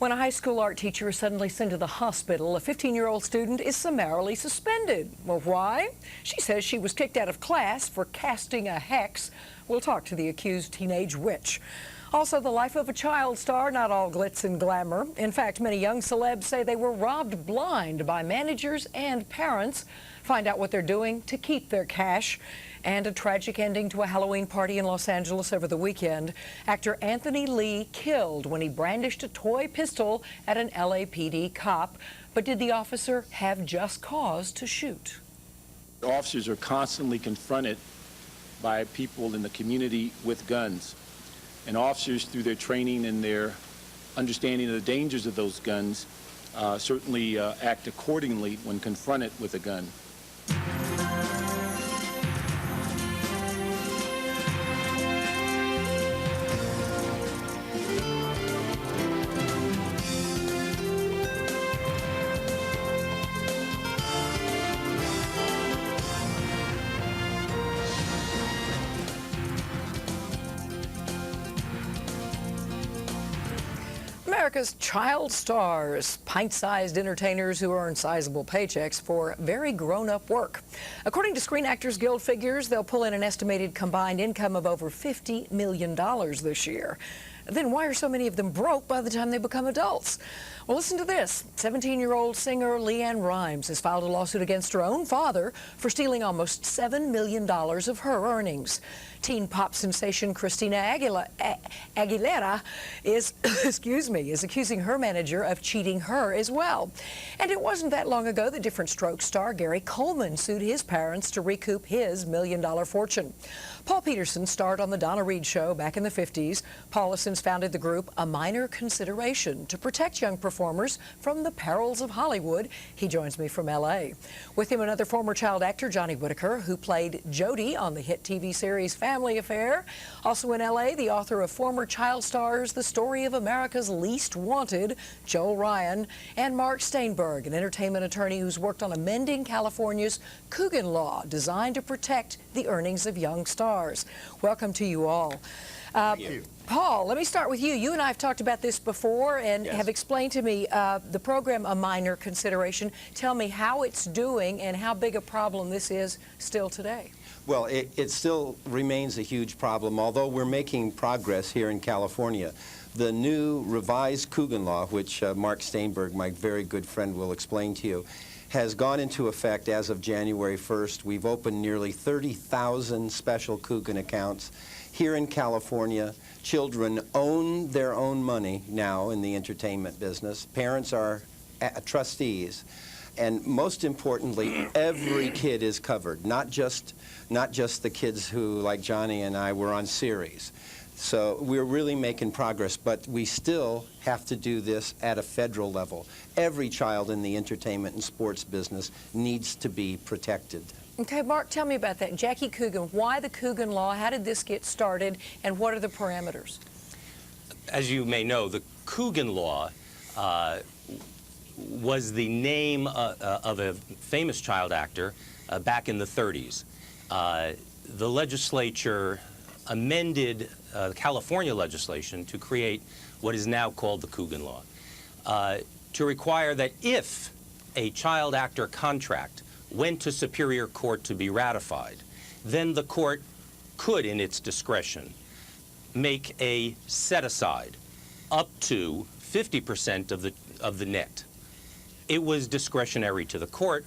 When a high school art teacher is suddenly sent to the hospital, a 15-year-old student is summarily suspended. Well, why? She says she was kicked out of class for casting a hex. We'll talk to the accused teenage witch. Also, the life of a child star, not all glitz and glamour. In fact, many young celebs say they were robbed blind by managers and parents. Find out what they're doing to keep their cash. And a tragic ending to a Halloween party in Los Angeles over the weekend. Actor Anthony Lee killed when he brandished a toy pistol at an LAPD cop. But did the officer have just cause to shoot? Officers are constantly confronted by people in the community with guns. And officers, through their training and their understanding of the dangers of those guns, certainly act accordingly when confronted with a gun. America's child stars, pint-sized entertainers who earn sizable paychecks for very grown-up work. According to Screen Actors Guild figures, they'll pull in an estimated combined income of over $50 million this year. Then why are so many of them broke by the time they become adults? Well, listen to this. 17-year-old singer Leanne Rimes has filed a lawsuit against her own father for stealing almost $7 million of her earnings. Teen pop sensation Christina Aguilera is, is accusing her manager of cheating her as well. And it wasn't that long ago that Different Strokes star Gary Coleman sued his parents to recoup his million-dollar fortune. Paul Peterson starred on The Donna Reed Show back in the 50s. Paul has since founded the group A Minor Consideration to protect young performers from the perils of Hollywood. He joins me from L.A. With him, another former child actor, Johnny Whitaker, who played Jody on the hit TV series Family Affair. Also in L.A., the author of former child stars The Story of America's Least Wanted, Joel Ryan, and Mark Staenberg, an entertainment attorney who's worked on amending California's Coogan Law, designed to protect the earnings of young stars. Welcome to you all. Thank you. Paul, let me start with you. You and I have talked about this before and have explained to me the program A Minor Consideration. Tell me how it's doing and how big a problem this is still today. Well, it still remains a huge problem, although we're making progress here in California. The new revised Coogan Law, which Mark Staenberg, my very good friend, will explain to you, has gone into effect as of January 1st. We've opened nearly 30,000 special Coogan accounts. Here in California, children own their own money now in the entertainment business. Parents are trustees. And most importantly, every kid is covered, not just the kids who, like Johnny and I, were on series. So we're really making progress, but we still have to do this at a federal level. Every child in the entertainment and sports business needs to be protected. Okay, Mark, tell me about that. Jackie Coogan, why the Coogan Law? How did this get started, and what are the parameters? As you may know, the Coogan Law was the name of a famous child actor back in the 30s. The legislature amended California legislation to create what is now called the Coogan Law, to require that if a child actor contract went to Superior Court to be ratified, then the court could, in its discretion, make a set-aside up to 50% of the net. It was discretionary to the court,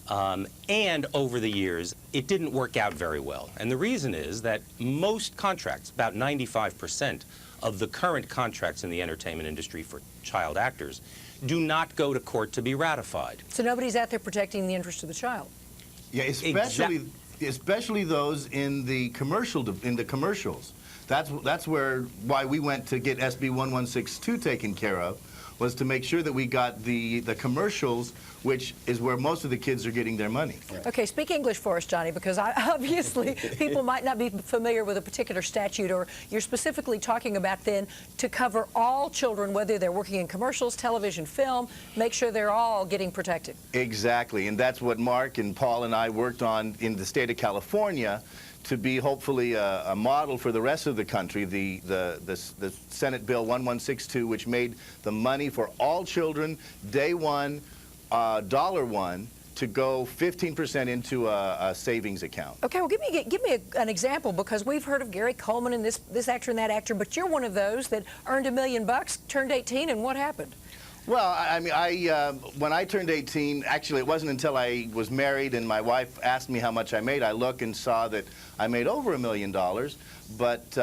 and over the years, it didn't work out very well. And the reason is that most contracts, about 95% of the current contracts in the entertainment industry for child actors, do not go to court to be ratified. So nobody's out there protecting the interest of the child. Yeah, especially those in the commercials. That's why we went to get SB 1162 taken care of, was to make sure that we got the commercials, which is where most of the kids are getting their money. Okay, speak English for us, Johnny, because obviously people might not be familiar with a particular statute, or you're specifically talking about then to cover all children, whether they're working in commercials, television, film, make sure they're all getting protected. Exactly, and that's what Mark and Paul and I worked on in the state of California to be hopefully a model for the rest of the country, the Senate Bill 1162, which made the money for all children, day one, $1, to go 15% into a savings account. Okay, well, give me an example, because we've heard of Gary Coleman and this actor and that actor, but you're one of those that earned $1 million, turned 18, and what happened? Well, I mean, when I turned 18, actually, it wasn't until I was married and my wife asked me how much I made. I looked and saw that I made over $1 million, but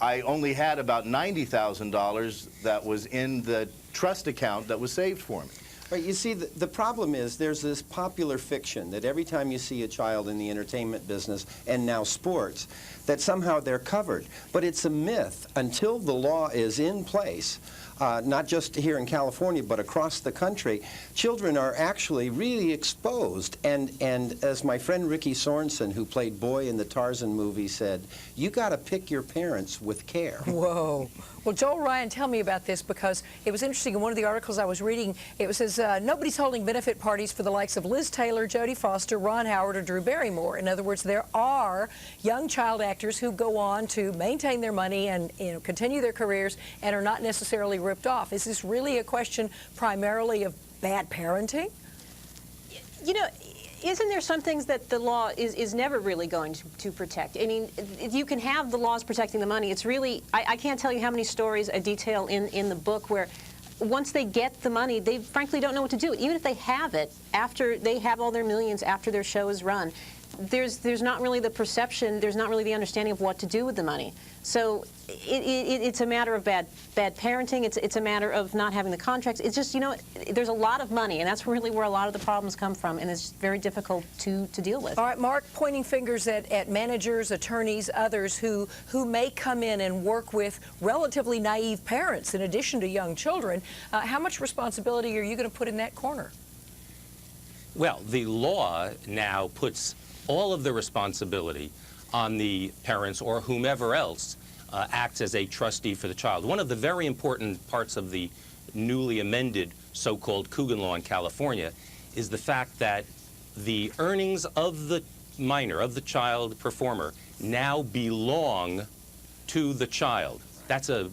I only had about $90,000 that was in the trust account that was saved for me. Right, you see, the problem is there's this popular fiction that every time you see a child in the entertainment business, and now sports, that somehow they're covered. But it's a myth. Until the law is in place, not just here in California, but across the country, children are actually really exposed. And as my friend Ricky Sorensen, who played Boy in the Tarzan movie, said, you got to pick your parents with care. Whoa. Well, Joel, Ryan, tell me about this, because it was interesting. In one of the articles I was reading, it says nobody's holding benefit parties for the likes of Liz Taylor, Jodie Foster, Ron Howard, or Drew Barrymore. In other words, there are young child actors who go on to maintain their money and continue their careers and are not necessarily ripped off. Is this really a question primarily of bad parenting? You know, isn't there some things that the law is never really going to protect? I mean, you can have the laws protecting the money. It's really, I can't tell you how many stories I detail in the book where once they get the money, they frankly don't know what to do. Even if they have it, after they have all their millions, after their show is run, there's not really the perception, there's not really the understanding of what to do with the money. So it's a matter of bad parenting. It's a matter of not having the contracts. It's just, you know, there's a lot of money, and that's really where a lot of the problems come from, and it's very difficult to deal with. All right, Mark, pointing fingers at managers, attorneys, others who may come in and work with relatively naive parents in addition to young children. How much responsibility are you going to put in that corner? Well, the law now puts all of the responsibility on the parents or whomever else acts as a trustee for the child. One of the very important parts of the newly amended so-called Coogan law in California is the fact that the earnings of the minor, of the child performer, now belong to the child. That's a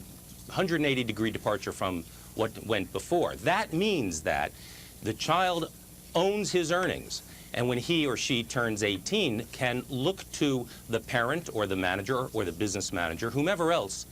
180-degree departure from what went before. That means that the child owns his earnings, and when he or she turns 18, can look to the parent or the manager or the business manager, whomever else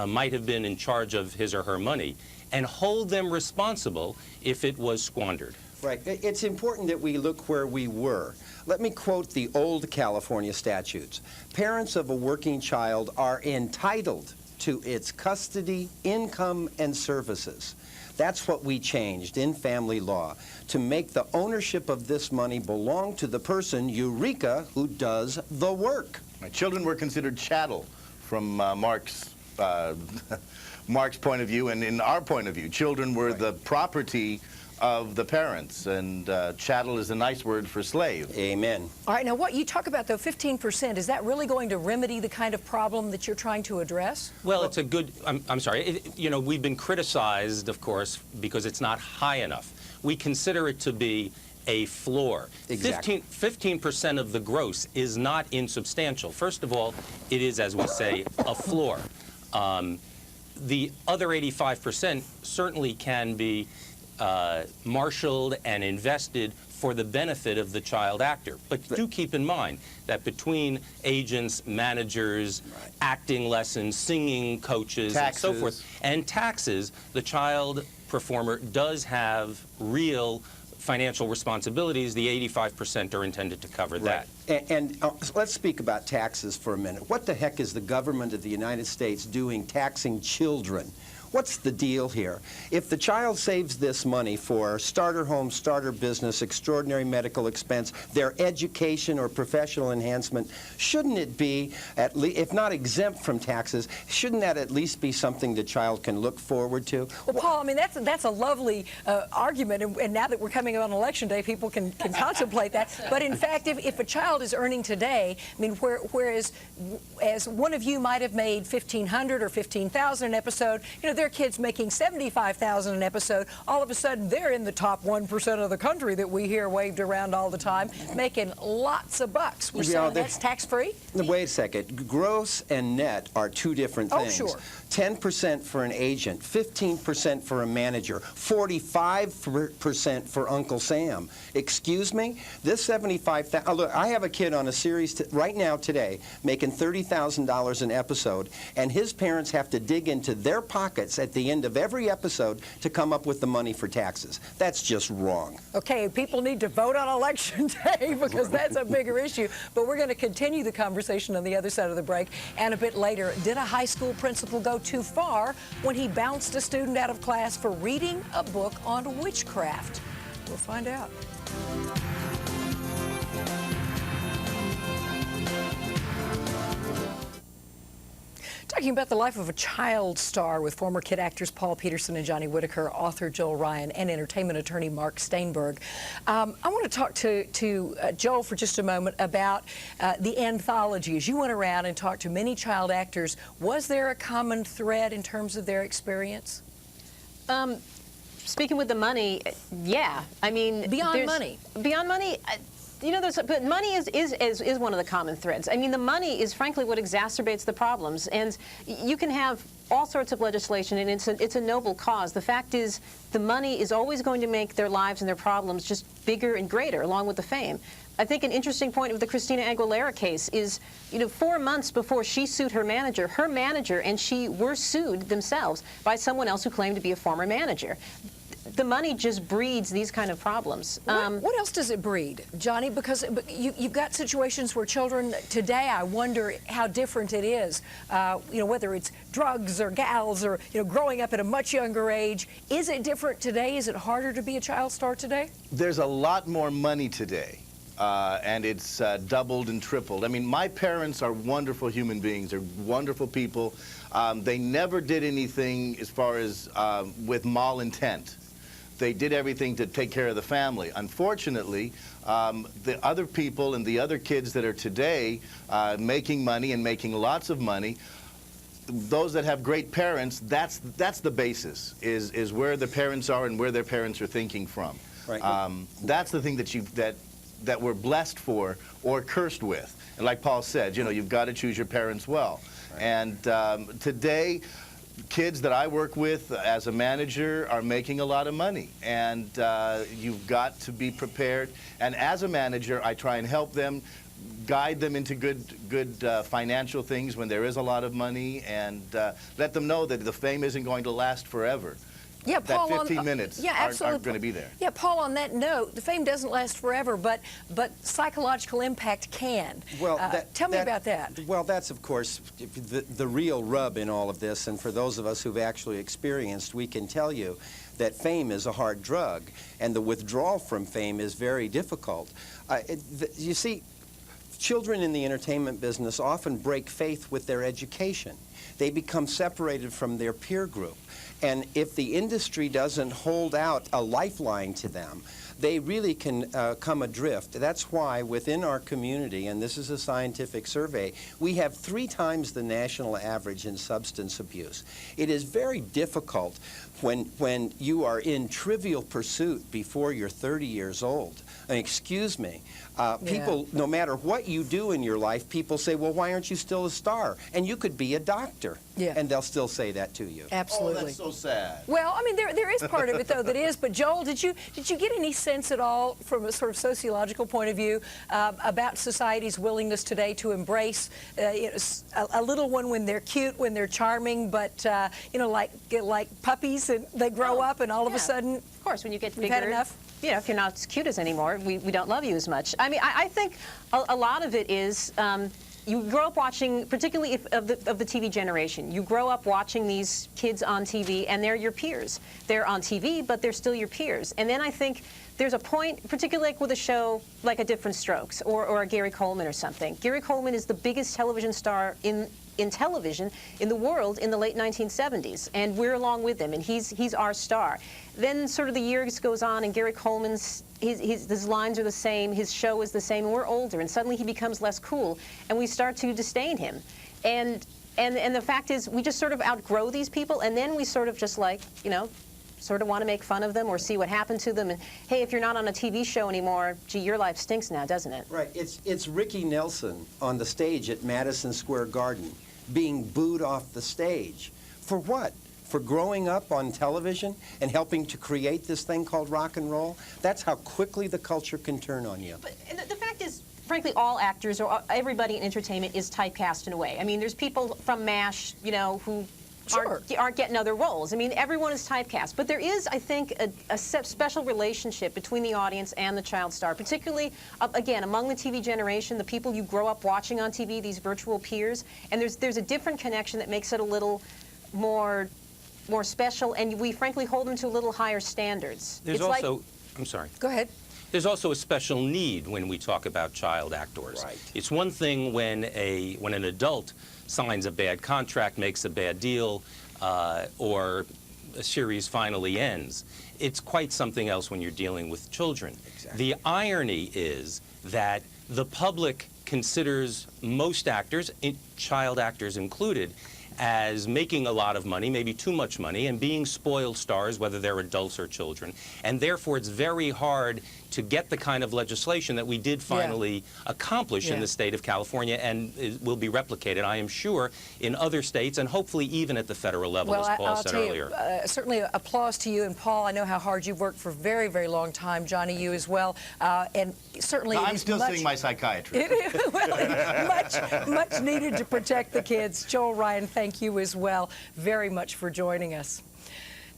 might have been in charge of his or her money, and hold them responsible if it was squandered. Right. It's important that we look where we were. Let me quote the old California statutes. Parents of a working child are entitled to its custody, income, and services. That's what we changed in family law, to make the ownership of this money belong to the person, Eureka, who does the work. My children were considered chattel from Mark's point of view, and in our point of view, children were the property of the parents, and chattel is a nice word for slave. Amen. All right, now what you talk about, though, 15%, is that really going to remedy the kind of problem that you're trying to address? Well, it's a good, I'm sorry, you know, we've been criticized, of course, because it's not high enough. We consider it to be a floor. Exactly. 15% of the gross is not insubstantial. First of all, it is, as we say, a floor. The other 85% certainly can be marshaled and invested for the benefit of the child actor. But do keep in mind that between agents, managers, acting lessons, singing coaches, and so forth, and taxes, the child performer does have real financial responsibilities. The 85% are intended to cover that. And let's speak about taxes for a minute. What the heck is the government of the United States doing taxing children? What's the deal here? If the child saves this money for starter home, starter business, extraordinary medical expense, their education or professional enhancement, shouldn't it be, at least, if not exempt from taxes, shouldn't that at least be something the child can look forward to? Well, Paul, I mean, that's a lovely argument, and now that we're coming on Election Day, people can contemplate that. But in fact, if a child is earning today, I mean, whereas as one of you might have made $1,500 or $15,000 an episode, you know, their kids making $75,000 an episode, all of a sudden they're in the top 1% of the country that we hear waved around all the time, making lots of bucks. We're saying that's tax-free? Wait a second. Gross and net are two different things. Oh, sure. 10% for an agent, 15% for a manager, 45% for Uncle Sam. Excuse me? This $75,000. Look, I have a kid on a series right now today making $30,000 an episode, and his parents have to dig into their pockets at the end of every episode to come up with the money for taxes. That's just wrong. Okay, people need to vote on Election Day because that's a bigger issue. But we're going to continue the conversation on the other side of the break. And a bit later, did a high school principal go too far when he bounced a student out of class for reading a book on witchcraft? We'll find out. Talking about the life of a child star with former kid actors Paul Peterson and Johnny Whitaker, author Joel Ryan, and entertainment attorney Mark Staenberg. I want to talk to Joel for just a moment about the anthology. As you went around and talked to many child actors, was there a common thread in terms of their experience? Speaking with the money, yeah. I mean, Beyond money. Beyond money. You know, but money is one of the common threads. I mean, the money is frankly what exacerbates the problems. And you can have all sorts of legislation, and it's a noble cause. The fact is, the money is always going to make their lives and their problems just bigger and greater, along with the fame. I think an interesting point of the Christina Aguilera case is, you know, 4 months before she sued her manager and she were sued themselves by someone else who claimed to be a former manager. The money just breeds these kind of problems. What else does it breed, Johnny? Because you've got situations where children today, I wonder how different it is. You know, whether it's drugs or gals or, you know, growing up at a much younger age. Is it different today? Is it harder to be a child star today? There's a lot more money today. And it's doubled and tripled. I mean, my parents are wonderful human beings. They're wonderful people. They never did anything as far as with mal intent. They did everything to take care of the family. Unfortunately, the other people and the other kids that are today making money and making lots of money, those that have great parents, that's the basis, is where the parents are and where their parents are thinking from. Right. That's the thing that we're blessed for or cursed with. And like Paul said, you know, you've got to choose your parents well. Right. And today, kids that I work with as a manager are making a lot of money, and you've got to be prepared. And as a manager, I try and help them, guide them into good financial things when there is a lot of money, and let them know that the fame isn't going to last forever. Yeah, Paul, that 15 minutes aren't going to be there. Yeah, Paul, on that note, the fame doesn't last forever, but psychological impact can. Well, tell me about that. Well, that's, of course, the real rub in all of this, and for those of us who've actually experienced, we can tell you that fame is a hard drug, and the withdrawal from fame is very difficult. You see, children in the entertainment business often break faith with their education. They become separated from their peer group. And if the industry doesn't hold out a lifeline to them, they really can come adrift. That's why within our community, and this is a scientific survey, we have 3 times the national average in substance abuse. It is very difficult when you are in trivial pursuit before you're 30 years old. I mean, excuse me. People, no matter what you do in your life, people say, well, why aren't you still a star? And you could be a doctor. Yeah. And they'll still say that to you. Absolutely. Oh, that's so sad. Well, I mean, there is part of it, though, that is. But, Joel, did you get any sense at all from a sort of sociological point of view about society's willingness today to embrace you know, a little one when they're cute, when they're charming, but, you know, like puppies, and they grow up, and all of a sudden, of course, when you get we've bigger, had enough? You know, if you're not as cute as anymore, we don't love you as much. I mean, I think a lot of it is you grow up watching, particularly of the TV generation, you grow up watching these kids on TV, and they're your peers. They're on TV, but they're still your peers. And then I think there's a point, particularly like with a show like A Different Strokes or a Gary Coleman or something. Gary Coleman is the biggest television star in television in the world in the late 1970s, and we're along with him, and he's our star. Then sort of the years goes on, and Gary Coleman's his lines are the same, his show is the same, and we're older, and suddenly he becomes less cool, and we start to disdain him. And And the fact is, we just sort of outgrow these people, and then we sort of just like, you know, sort of want to make fun of them or see what happened to them. And hey, if you're not on a TV show anymore, gee, your life stinks now, doesn't it? Right. It's Ricky Nelson on the stage at Madison Square Garden being booed off the stage. For what? For growing up on television and helping to create this thing called rock and roll? That's how quickly the culture can turn on you. But the fact is, frankly, all actors or everybody in entertainment is typecast in a way. I mean, there's people from MASH, you know, who aren't getting other roles. I mean, everyone is typecast. But there is, I think, a special relationship between the audience and the child star, particularly, again, among the TV generation, the people you grow up watching on TV, these virtual peers. And there's a different connection that makes it a little more special, and we frankly hold them to a little higher standards. There's also, I'm sorry. Go ahead. There's also a special need when we talk about child actors. Right. It's one thing when an adult signs a bad contract, makes a bad deal, or a series finally ends. It's quite something else when you're dealing with children. Exactly. The irony is that the public considers most actors, child actors included, as making a lot of money, maybe too much money, and being spoiled stars, whether they're adults or children. And therefore, it's very hard to get the kind of legislation that we did finally accomplish in the state of California, and it will be replicated, I am sure, in other states, and hopefully even at the federal level, as Paul said earlier. Certainly applause to you, and Paul, I know how hard you've worked for a very, very long time. Johnny, you as well. And certainly I'm still seeing my psychiatrist. much needed to protect the kids. Joel, Ryan, thank you as well very much for joining us.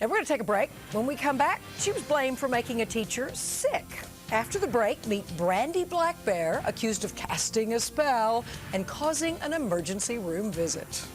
Now we're going to take a break. When we come back, she was blamed for making a teacher sick. After the break, meet Brandy Black Bear, accused of casting a spell and causing an emergency room visit.